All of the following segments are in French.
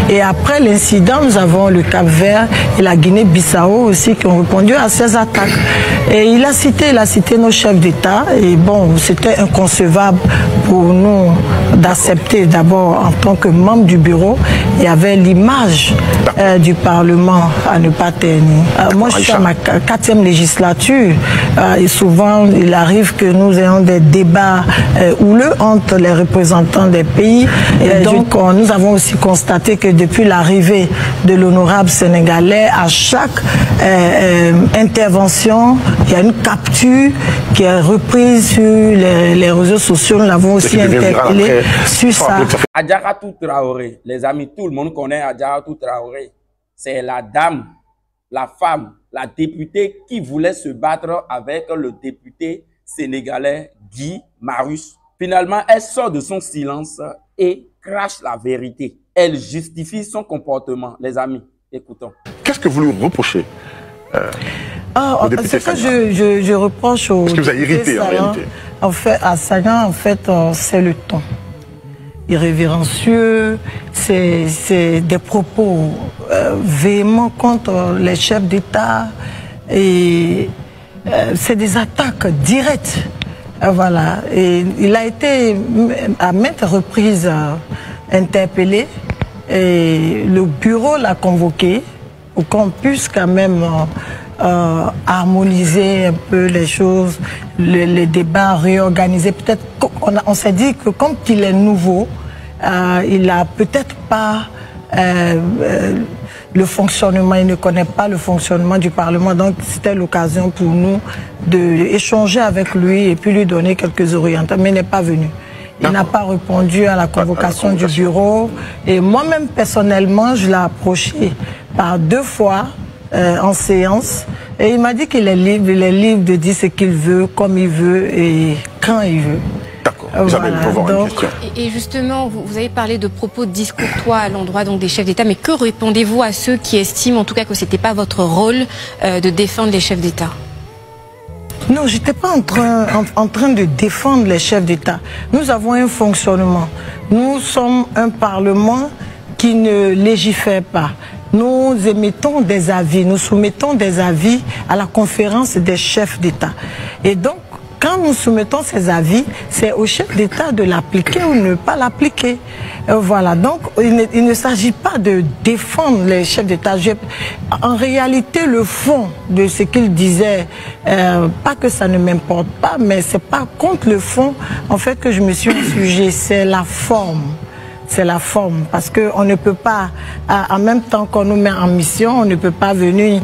Et après l'incident, nous avons le Cap-Vert et la Guinée-Bissau aussi qui ont répondu à ces attaques. Et il a cité nos chefs d'État. Et bon, c'était inconcevable pour nous d'accepter d'abord en tant que membre du bureau. Il y avait l'image du Parlement à ne pas ternir. Moi, je suis à ma 4e législature et souvent, il arrive que nous ayons des débats houleux entre les représentants des pays. Et donc, nous avons aussi constaté que depuis l'arrivée de l'honorable sénégalais, à chaque intervention, il y a une capture qui est reprise sur les réseaux sociaux. Nous l'avons aussi interpellé sur ça. Adjaratou Traoré, les amis, tout le monde connaît Adjaratou Traoré. C'est la dame, la femme, la députée qui voulait se battre avec le député sénégalais Guy Marius. Finalement, elle sort de son silence et crache la vérité. Elle justifie son comportement. Les amis, écoutons. Qu'est-ce que vous lui reprochez ce que je reproche au... Parce que vous avez irrité en réalité. En fait, à Sagnan, c'est le ton. Irrévérencieux, c'est des propos véhéments contre les chefs d'État et c'est des attaques directes. Voilà. Et il a été à maintes reprises interpellé et le bureau l'a convoqué pour qu'on puisse quand même harmoniser un peu les choses, les débats, réorganiser. Peut-être on s'est dit que comme il est nouveau, il n'a peut-être pas le fonctionnement, il ne connaît pas le fonctionnement du Parlement. Donc c'était l'occasion pour nous d'échanger avec lui et puis lui donner quelques orientations. Mais il n'est pas venu. Il n'a pas répondu à la convocation du bureau. Et moi-même, personnellement, je l'ai approché par 2 fois en séance. Et il m'a dit qu'il est libre de dire ce qu'il veut, comme il veut et quand il veut. D'accord. Isabelle, pour voir une question. Et justement, vous avez parlé de propos discourtois à l'endroit des chefs d'État, mais que répondez-vous à ceux qui estiment en tout cas que ce n'était pas votre rôle de défendre les chefs d'État? Non, je n'étais pas en train de défendre les chefs d'État. Nous avons un fonctionnement. Nous sommes un Parlement qui ne légifère pas. Nous émettons des avis, nous soumettons des avis à la conférence des chefs d'État. Et donc, quand nous soumettons ces avis, c'est au chef d'État de l'appliquer ou ne pas l'appliquer. Voilà, donc il ne s'agit pas de défendre les chefs d'État. En réalité, le fond de ce qu'il disait, pas que ça ne m'importe pas, mais c'est pas contre le fond en fait que je me suis insurgée, c'est la forme. C'est la forme, parce qu'on ne peut pas, en même temps qu'on nous met en mission, on ne peut pas venir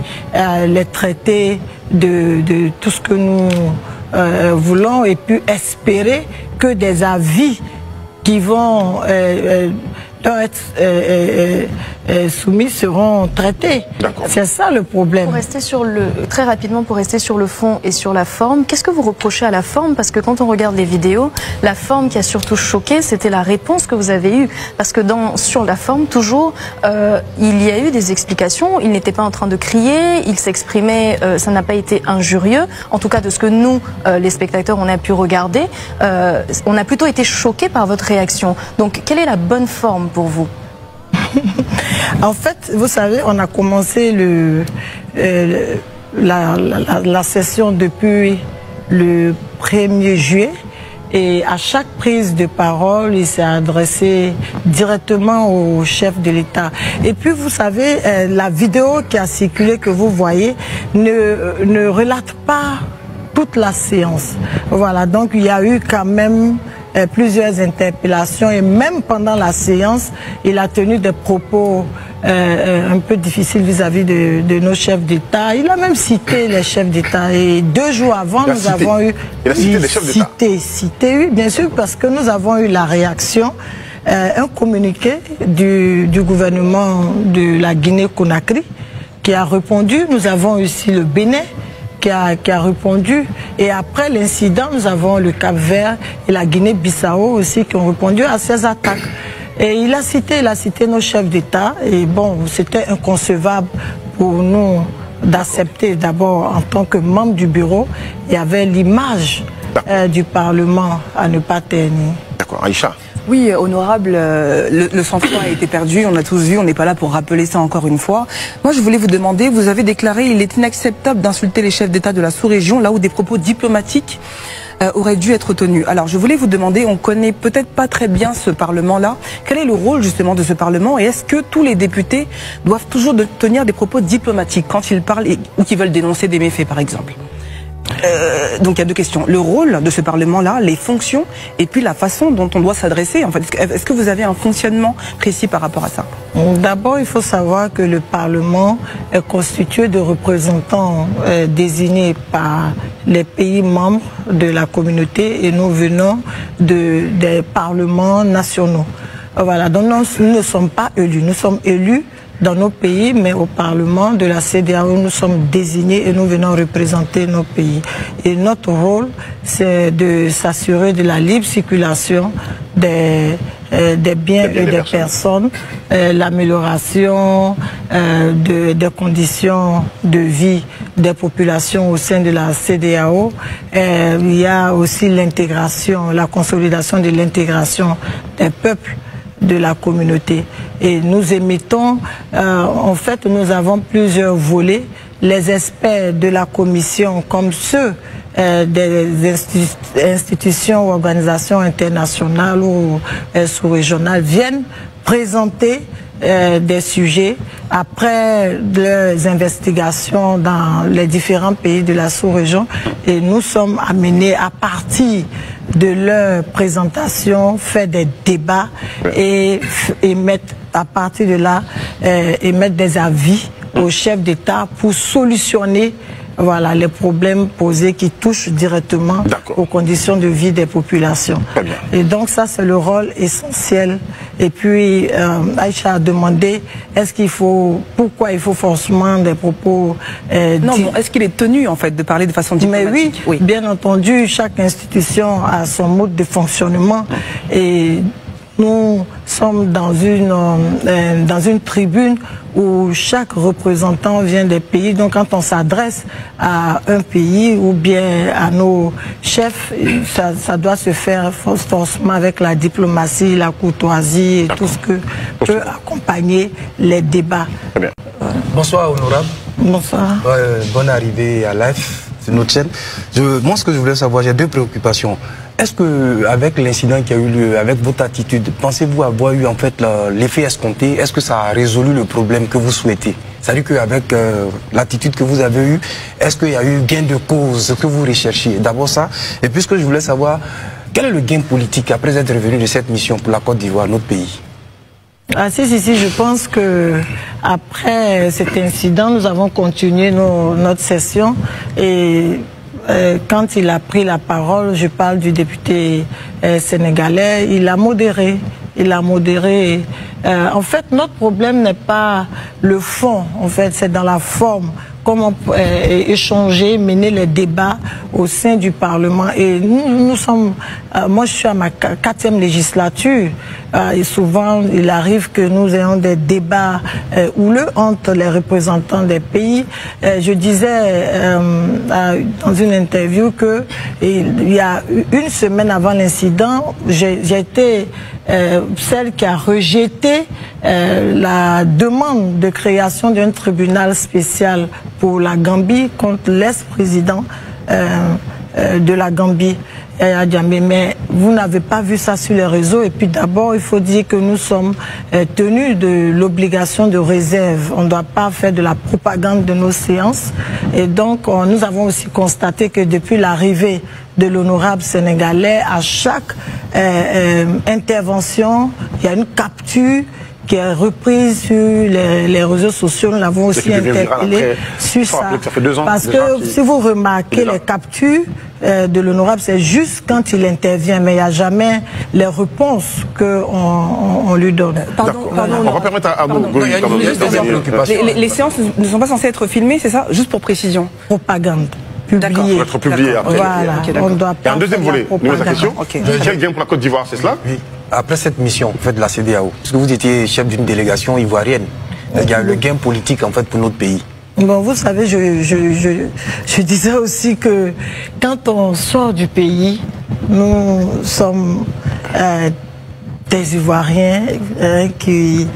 les traiter de tout ce que nous voulons et puis espérer que des avis qui vont être soumis seront traités. C'est ça le problème. Pour rester sur très rapidement, pour rester sur le fond et sur la forme, qu'est-ce que vous reprochez à la forme? Parce que quand on regarde les vidéos, la forme qui a surtout choqué, c'était la réponse que vous avez eue. Parce que sur la forme, toujours, il y a eu des explications. Il n'était pas en train de crier, il s'exprimait, ça n'a pas été injurieux. En tout cas, de ce que nous, les spectateurs, on a pu regarder, on a plutôt été choqués par votre réaction. Donc, quelle est la bonne forme pour vous? En fait, vous savez, on a commencé la session depuis le 1er juillet et à chaque prise de parole, il s'est adressé directement au chef de l'État. Et puis, vous savez, la vidéo qui a circulé, que vous voyez, ne relate pas toute la séance. Voilà, donc il y a eu quand même plusieurs interpellations et même pendant la séance, il a tenu des propos un peu difficiles vis-à-vis de nos chefs d'État. Il a même cité les chefs d'État et 2 jours avant, nous avons eu... Il a cité les chefs d'État. Cité, oui, bien sûr, parce que nous avons eu la réaction, un communiqué du gouvernement de la Guinée-Conakry qui a répondu. Nous avons aussi le Bénin qui a répondu. Et après l'incident, nous avons le Cap-Vert et la Guinée-Bissau aussi qui ont répondu à ces attaques. Et il a cité nos chefs d'État. Et bon, c'était inconcevable pour nous d'accepter d'abord en tant que membre du bureau. Il y avait l'image du Parlement à ne pas ternir. D'accord. Aïcha. Oui, honorable, le sang-froid a été perdu, on a tous vu, on n'est pas là pour rappeler ça encore une fois. Moi, je voulais vous demander, vous avez déclaré il est inacceptable d'insulter les chefs d'État de la sous-région, là où des propos diplomatiques auraient dû être tenus. Alors, je voulais vous demander, on connaît peut-être pas très bien ce Parlement-là, quel est le rôle justement de ce Parlement et est-ce que tous les députés doivent toujours tenir des propos diplomatiques quand ils parlent ou qu'ils veulent dénoncer des méfaits, par exemple? Donc il y a deux questions. Le rôle de ce Parlement-là, les fonctions, et puis la façon dont on doit s'adresser. En fait, est-ce que vous avez un fonctionnement précis par rapport à ça? D'abord, il faut savoir que le Parlement est constitué de représentants désignés par les pays membres de la communauté et nous venons des parlements nationaux. Voilà, donc nous ne sommes pas élus, nous sommes élus dans nos pays, mais au Parlement de la CEDEAO, nous sommes désignés et nous venons représenter nos pays. Et notre rôle, c'est de s'assurer de la libre circulation des biens et des personnes, l'amélioration des conditions de vie des populations au sein de la CEDEAO. Il y a aussi l'intégration, la consolidation de l'intégration des peuples de la communauté. Et nous émettons, en fait, nous avons plusieurs volets. Les experts de la commission, comme ceux des institutions ou organisations internationales ou sous-régionales, viennent présenter des sujets après leurs investigations dans les différents pays de la sous-région et nous sommes amenés à partir de leur présentation, faire des débats et mettre à partir de là émettre des avis aux chefs d'État pour solutionner voilà, les problèmes posés qui touchent directement aux conditions de vie des populations. Et donc ça, c'est le rôle essentiel. Et puis, Aïcha a demandé, pourquoi il faut forcément des propos... non, bon, est-ce qu'il est tenu, en fait, de parler de façon diplomatique? Mais oui, bien entendu, chaque institution a son mode de fonctionnement. Et nous sommes dans une tribune où chaque représentant vient des pays. Donc quand on s'adresse à un pays ou bien à nos chefs, ça doit se faire forcément avec la diplomatie, la courtoisie et tout ce que peut accompagner les débats. Bonsoir honorable. Bonsoir. Bonne arrivée à Live sur notre chaîne. Moi ce que je voulais savoir, j'ai deux préoccupations. Est-ce que avec l'incident qui a eu lieu, avec votre attitude, pensez-vous avoir eu en fait l'effet escompté? Est-ce que ça a résolu le problème que vous souhaitez? C'est-à-dire qu'avec l'attitude que vous avez eue, est-ce qu'il y a eu gain de cause que vous recherchiez? D'abord ça. Et puis ce que je voulais savoir, quel est le gain politique après être revenu de cette mission pour la Côte d'Ivoire, notre pays? Ah si, je pense que après cet incident, nous avons continué notre session et quand il a pris la parole, je parle du député sénégalais, il a modéré. En fait, notre problème n'est pas le fond, en fait, c'est dans la forme. Comment échanger, mener les débats au sein du Parlement. Et nous sommes, moi je suis à ma 4e législature et souvent il arrive que nous ayons des débats houleux entre les représentants des pays. Je disais dans une interview que il y a une semaine avant l'incident, j'ai été celle qui a rejeté la demande de création d'un tribunal spécial pour la Gambie contre l'ex-président de la Gambie, Yaya Jammeh. Mais vous n'avez pas vu ça sur les réseaux. Et puis d'abord, il faut dire que nous sommes tenus de l'obligation de réserve. On ne doit pas faire de la propagande de nos séances. Et donc, nous avons aussi constaté que depuis l'arrivée de l'honorable sénégalais, à chaque intervention, il y a une capture qui est reprise sur les réseaux sociaux. Nous l'avons aussi interpellé sur ça. Parce que si vous remarquez les captures de l'honorable, c'est juste quand il intervient, mais il n'y a jamais les réponses qu'on lui donne. On va permettre à nos les séances ne sont pas censées être filmées, c'est ça? Juste pour précision. Propagande. Publié. Être publié après. Voilà. On doit pas. Et un deuxième volet, nouvelle question. Quel gain pour la Côte d'Ivoire, c'est cela? Oui. Après cette mission, de la CEDEAO, parce que vous étiez chef d'une délégation ivoirienne, il y a le gain politique en fait pour notre pays. Bon, vous savez, je disais aussi que quand on sort du pays, nous sommes des Ivoiriens qui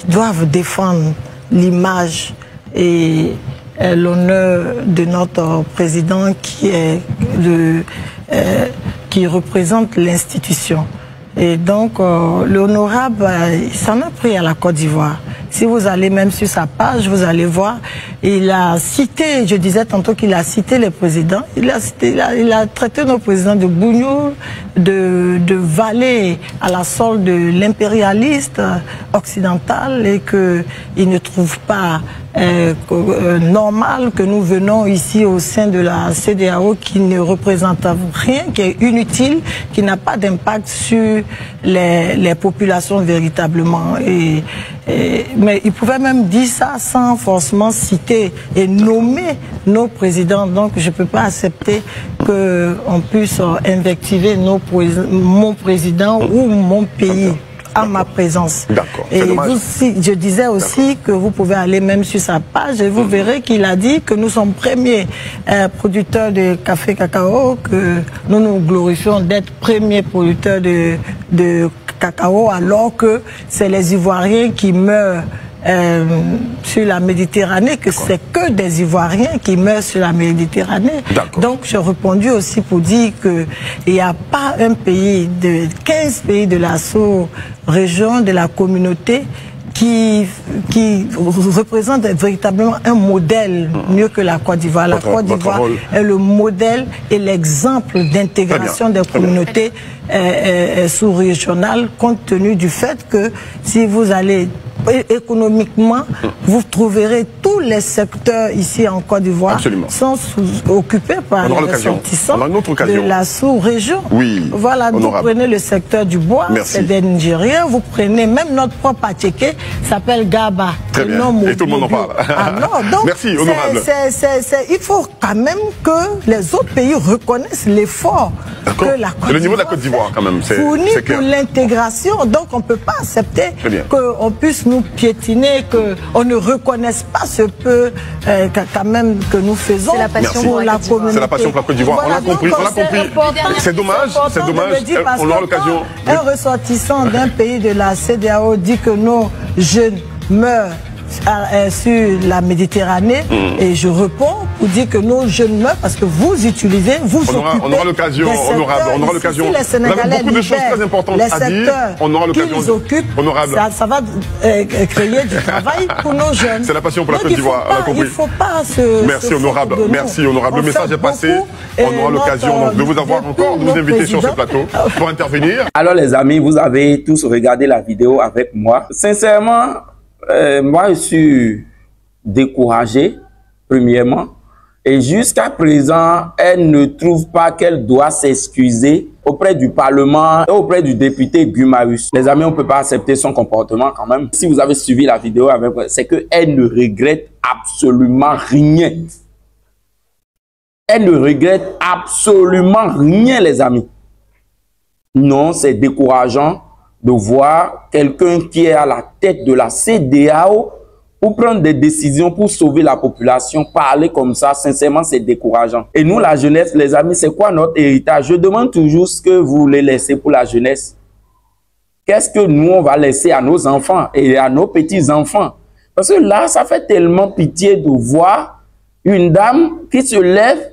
doivent défendre l'image et l'honneur de notre président qui représente l'institution. Et donc, l'honorable, il s'en a pris à la Côte d'Ivoire. Si vous allez même sur sa page, vous allez voir, il a cité, je disais tantôt qu'il a cité les présidents, il a traité nos présidents de bougnoul, de valet à la solde de l'impérialiste occidental et qu'il ne trouve pas normal que nous venons ici au sein de la CEDEAO qui ne représente rien, qui est inutile, qui n'a pas d'impact sur les populations véritablement. Mais il pouvait même dire ça sans forcément citer et nommer nos présidents. Donc je ne peux pas accepter qu'on puisse invectiver mon président ou mon pays à ma présence. D'accord. Et je disais aussi que vous pouvez aller même sur sa page et vous verrez qu'il a dit que nous sommes premiers producteurs de café cacao, que nous nous glorifions d'être premiers producteurs de cacao, alors que c'est les Ivoiriens qui meurent sur la Méditerranée, que c'est que des Ivoiriens qui meurent sur la Méditerranée. Donc j'ai répondu aussi pour dire qu'il n'y a pas un pays, 15 pays de la sous-région, de la communauté, qui représente véritablement un modèle mieux que la Côte d'Ivoire. La Côte d'Ivoire est le modèle et l'exemple d'intégration des communautés sous-régionales, compte tenu du fait que si vous allez économiquement, vous trouverez tous les secteurs ici en Côte d'Ivoire sont occupés par les ressortissants de la sous-région. Oui, voilà, vous prenez le secteur du bois, c'est des Nigériens, vous prenez même notre propre Atchéké, s'appelle Gaba. Très bien, et tout le monde en parle. Donc, merci, honorable. Il faut quand même que les autres pays reconnaissent l'effort que la Côte d'Ivoire le niveau de la Côte d'Ivoire, quand même, c'est clair. Pour l'intégration, donc on ne peut pas accepter qu'on puisse nous piétiner, qu'on ne reconnaisse pas ce peu quand même que nous faisons. C'est la passion pour la communauté. C'est la passion pour la Côte d'Ivoire. Voilà, on l'a compris. C'est dommage. On aura l'occasion. Un ressortissant d'un pays de la CEDEAO dit que nos jeunes meurent sur la Méditerranée et je réponds pour dire que nos jeunes meurent parce que vous utilisez, on aura l'occasion, honorable, on aura l'occasion. Si les Sénégalais beaucoup de choses très importantes à dire. On aura l'occasion. Honorable. Ça va créer du travail pour nos jeunes. C'est la passion pour la Côte d'Ivoire. Il ne faut pas se. Merci honorable. Merci honorable. Le message est passé. On aura l'occasion de vous avoir encore, de vous inviter sur ce plateau pour intervenir. Alors les amis, vous avez tous regardé la vidéo avec moi. Sincèrement, moi, je suis découragé, premièrement. Et jusqu'à présent, elle ne trouve pas qu'elle doit s'excuser auprès du Parlement et auprès du député Guimaraes. Les amis, on ne peut pas accepter son comportement quand même. Si vous avez suivi la vidéo avec moi, c'est qu'elle ne regrette absolument rien. Elle ne regrette absolument rien, les amis. Non, c'est décourageant de voir quelqu'un qui est à la tête de la CEDEAO pour prendre des décisions pour sauver la population, parler comme ça, sincèrement, c'est décourageant. Et nous, la jeunesse, les amis, c'est quoi notre héritage? Je demande toujours ce que vous voulez laisser pour la jeunesse. Qu'est-ce que nous, on va laisser à nos enfants et à nos petits-enfants? Parce que là, ça fait tellement pitié de voir une dame qui se lève,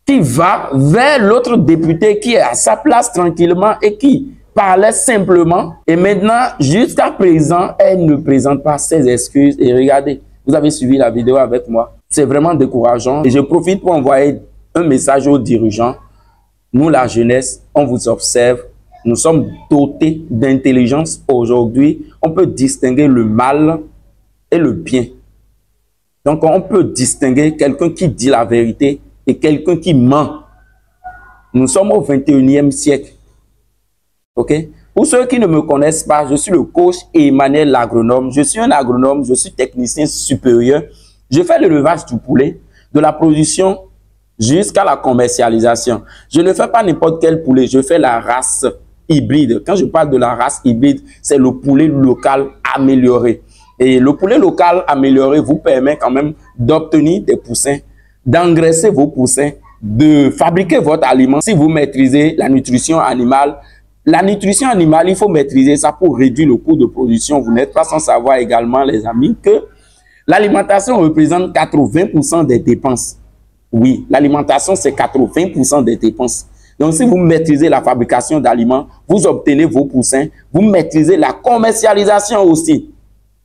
qui va vers l'autre député qui est à sa place tranquillement et qui parlait simplement. Et maintenant, jusqu'à présent, elle ne présente pas ses excuses. Et regardez, vous avez suivi la vidéo avec moi. C'est vraiment décourageant. Et je profite pour envoyer un message aux dirigeants. Nous, la jeunesse, on vous observe. Nous sommes dotés d'intelligence aujourd'hui. On peut distinguer le mal et le bien. Donc, on peut distinguer quelqu'un qui dit la vérité et quelqu'un qui ment. Nous sommes au 21e siècle. Ok? Pour ceux qui ne me connaissent pas, je suis le coach Emmanuel l'agronome. Je suis un agronome, je suis technicien supérieur. Je fais l'élevage du poulet, de la production jusqu'à la commercialisation. Je ne fais pas n'importe quel poulet, je fais la race hybride. Quand je parle de la race hybride, c'est le poulet local amélioré. Et le poulet local amélioré vous permet quand même d'obtenir des poussins, d'engraisser vos poussins, de fabriquer votre aliment. Si vous maîtrisez la nutrition animale, il faut maîtriser ça pour réduire le coût de production. Vous n'êtes pas sans savoir également, les amis, que l'alimentation représente 80% des dépenses. Oui, l'alimentation, c'est 80% des dépenses. Donc, si vous maîtrisez la fabrication d'aliments, vous obtenez vos poussins, vous maîtrisez la commercialisation aussi.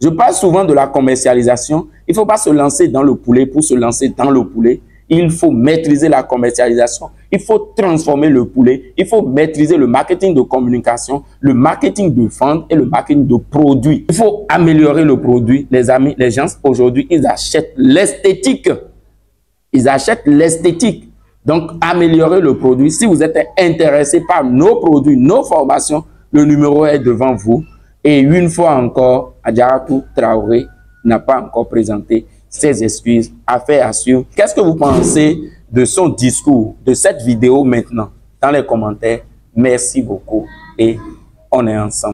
Je parle souvent de la commercialisation. Il ne faut pas se lancer dans le poulet pour se lancer dans le poulet. Il faut maîtriser la commercialisation. Il faut transformer le poulet. Il faut maîtriser le marketing de communication, le marketing de vente et le marketing de produits. Il faut améliorer le produit. Les amis, les gens aujourd'hui, ils achètent l'esthétique. Ils achètent l'esthétique. Donc, améliorer le produit. Si vous êtes intéressé par nos produits, nos formations, le numéro est devant vous. Et une fois encore, Adjaratou Traoré n'a pas encore présenté ses excuses. Affaire à suivre. Qu'est-ce que vous pensez de son discours, de cette vidéo maintenant? Dans les commentaires, merci beaucoup et on est ensemble.